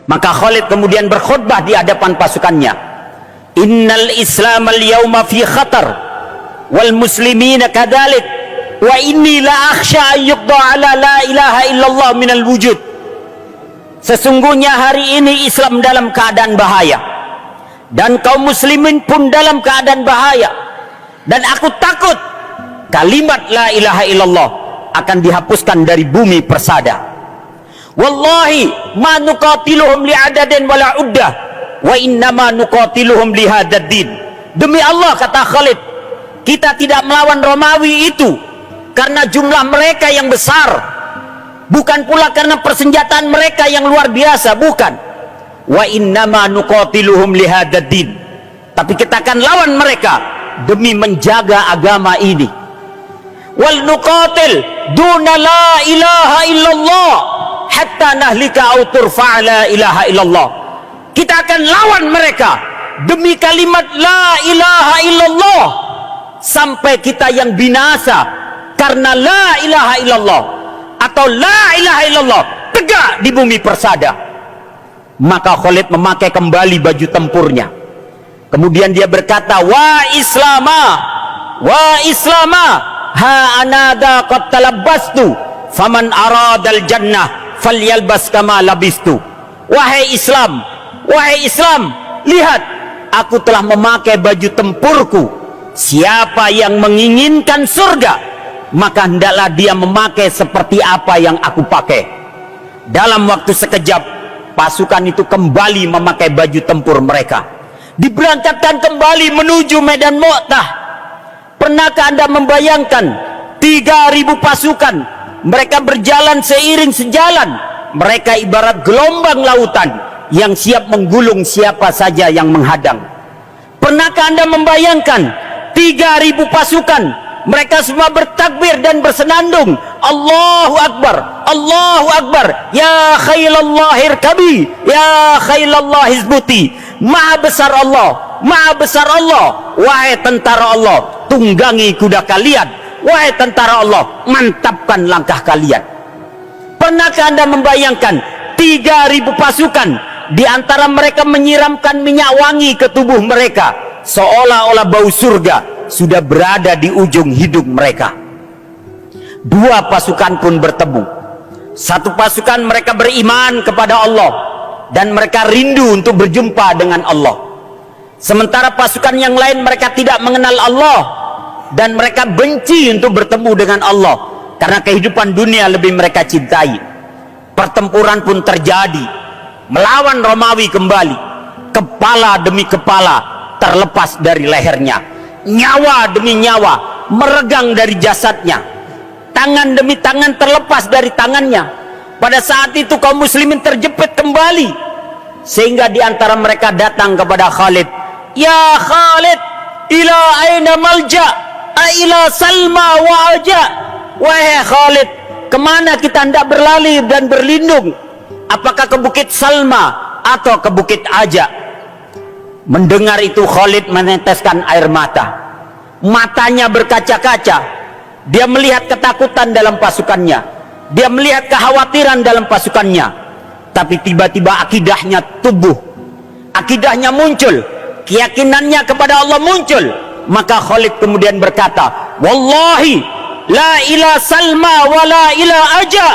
Maka Khalid kemudian berkhutbah di hadapan pasukannya, innal islam al-yawma fi khatar wal muslimina kadhalik wa inni la akhsha an yuqda ala la ilaha illallah minal wujud. Sesungguhnya hari ini Islam dalam keadaan bahaya dan kaum muslimin pun dalam keadaan bahaya, dan aku takut kalimat la ilaha illallah akan dihapuskan dari bumi persada. Wallahi ma nuqatiluhum li'adadin wala uddah wa innama nuqatiluhum lihadzal din. Demi Allah, kata Khalid, kita tidak melawan Romawi itu karena jumlah mereka yang besar, bukan pula karena persenjataan mereka yang luar biasa, bukan. Wa innama nuqatiluhum lihadzal din. Tapi kita akan lawan mereka demi menjaga agama ini. Wal nuqatil duna la ilaha illallah hatta nahlika au turfa la ilaha illallah. Kita akan lawan mereka demi kalimat la ilaha illallah sampai kita yang binasa karena la ilaha illallah atau la ilaha illallah tegak di bumi persada. Maka Khalid memakai kembali baju tempurnya. Kemudian dia berkata, wa islama ha anada qad talabbastu faman aradal jannah falyalbas kama labistu. Wahai Islam, lihat, aku telah memakai baju tempurku. Siapa yang menginginkan surga, maka hendaklah dia memakai seperti apa yang aku pakai. Dalam waktu sekejap, pasukan itu kembali memakai baju tempur mereka, diberangkatkan kembali menuju medan Mu'tah. Pernahkah Anda membayangkan 3.000 pasukan, mereka berjalan seiring sejalan, mereka ibarat gelombang lautan yang siap menggulung siapa saja yang menghadang. Pernahkah Anda membayangkan 3.000 pasukan, mereka semua bertakbir dan bersenandung, Allahu Akbar, Allahu Akbar, ya khailallah irkabi, ya khailallah hizbuti. Maha besar Allah, maha besar Allah, wahai tentara Allah, tunggangi kuda kalian, wahai tentara Allah, mantapkan langkah kalian. Pernahkah Anda membayangkan 3.000 pasukan, di antara mereka menyiramkan minyak wangi ke tubuh mereka, seolah-olah bau surga sudah berada di ujung hidung mereka. Dua pasukan pun bertemu. Satu pasukan mereka beriman kepada Allah dan mereka rindu untuk berjumpa dengan Allah. Sementara pasukan yang lain mereka tidak mengenal Allah dan mereka benci untuk bertemu dengan Allah karena kehidupan dunia lebih mereka cintai. Pertempuran pun terjadi, melawan Romawi kembali. Kepala demi kepala terlepas dari lehernya, nyawa demi nyawa meregang dari jasadnya, tangan demi tangan terlepas dari tangannya. Pada saat itu kaum muslimin terjepit kembali, sehingga di antara mereka datang kepada Khalid, ya Khalid, ila aina malja, ila salma wa aja. Wahai Khalid, kemana kita hendak berlari dan berlindung? Apakah ke Bukit Salma atau ke Bukit Aja? Mendengar itu Khalid meneteskan air mata, matanya berkaca-kaca. Dia melihat ketakutan dalam pasukannya, dia melihat kekhawatiran dalam pasukannya. Tapi tiba-tiba akidahnya tumbuh, akidahnya muncul, keyakinannya kepada Allah muncul. Maka Khalid kemudian berkata, wallahi la ila salma wa la ila aja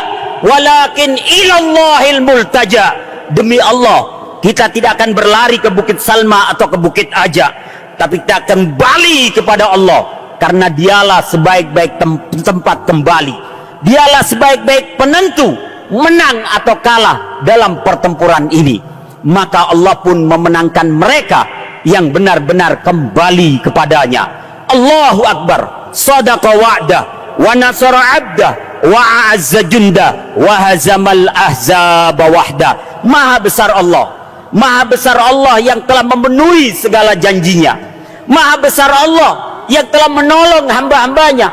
walakin ilallahil multaja. Demi Allah, kita tidak akan berlari ke Bukit Salma atau ke Bukit Aja, tapi kita akan kembali kepada Allah, karena dialah sebaik-baik tempat kembali. Dialah sebaik-baik penentu menang atau kalah dalam pertempuran ini. Maka Allah pun memenangkan mereka yang benar-benar kembali kepadanya. Allahu Akbar, sadaqa wa'dah wa nasara abdah wa a'azza junda wa hazamal ahzaba wahda. Maha besar Allah, maha besar Allah yang telah memenuhi segala janjinya. Maha besar Allah yang telah menolong hamba-hambanya.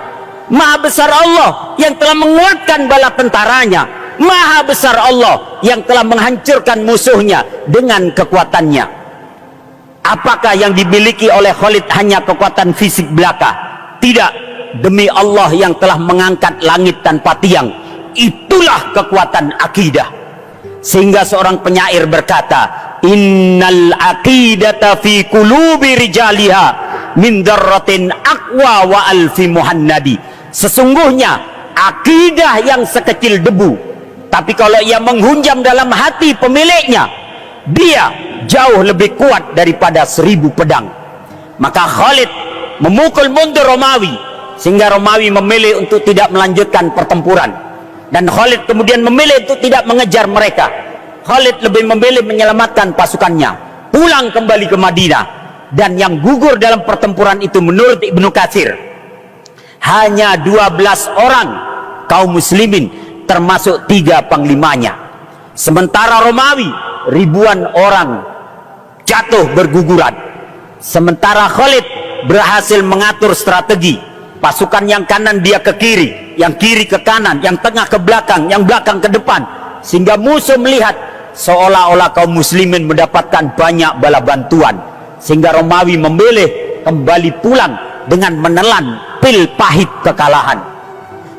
Maha besar Allah yang telah menguatkan bala tentaranya. Maha besar Allah yang telah menghancurkan musuhnya dengan kekuatannya. Apakah yang dimiliki oleh Khalid hanya kekuatan fisik belaka? Tidak. Demi Allah yang telah mengangkat langit tanpa tiang, itulah kekuatan akidah. Sehingga seorang penyair berkata, innal aqidata fi qulubi rijaliha min darratin aqwa wa alfi muhannadi. Sesungguhnya akidah yang sekecil debu, tapi kalau ia menghunjam dalam hati pemiliknya, dia jauh lebih kuat daripada 1000 pedang. Maka Khalid memukul mundur Romawi, sehingga Romawi memilih untuk tidak melanjutkan pertempuran, dan Khalid kemudian memilih untuk tidak mengejar mereka. Khalid lebih memilih menyelamatkan pasukannya, pulang kembali ke Madinah. Dan yang gugur dalam pertempuran itu menurut Ibnu Katsir hanya 12 orang kaum muslimin, termasuk 3 panglimanya. Sementara Romawi ribuan orang jatuh berguguran. Sementara Khalid berhasil mengatur strategi, pasukan yang kanan dia ke kiri, yang kiri ke kanan, yang tengah ke belakang, yang belakang ke depan, sehingga musuh melihat seolah-olah kaum muslimin mendapatkan banyak bala bantuan, sehingga Romawi memilih kembali pulang dengan menelan pil pahit kekalahan.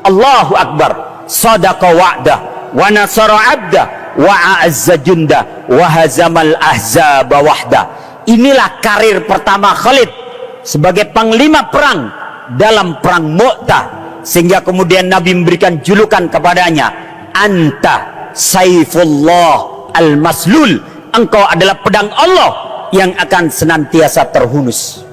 Allahu Akbar. Sadaqa wa'dah wa nasara 'abdah wa a'azza jundah wa hazamal ahzaba wahdah. Inilah karir pertama Khalid sebagai panglima perang dalam perang Mu'tah, sehingga kemudian Nabi memberikan julukan kepadanya, anta saifullah al-maslul, engkau adalah pedang Allah yang akan senantiasa terhunus.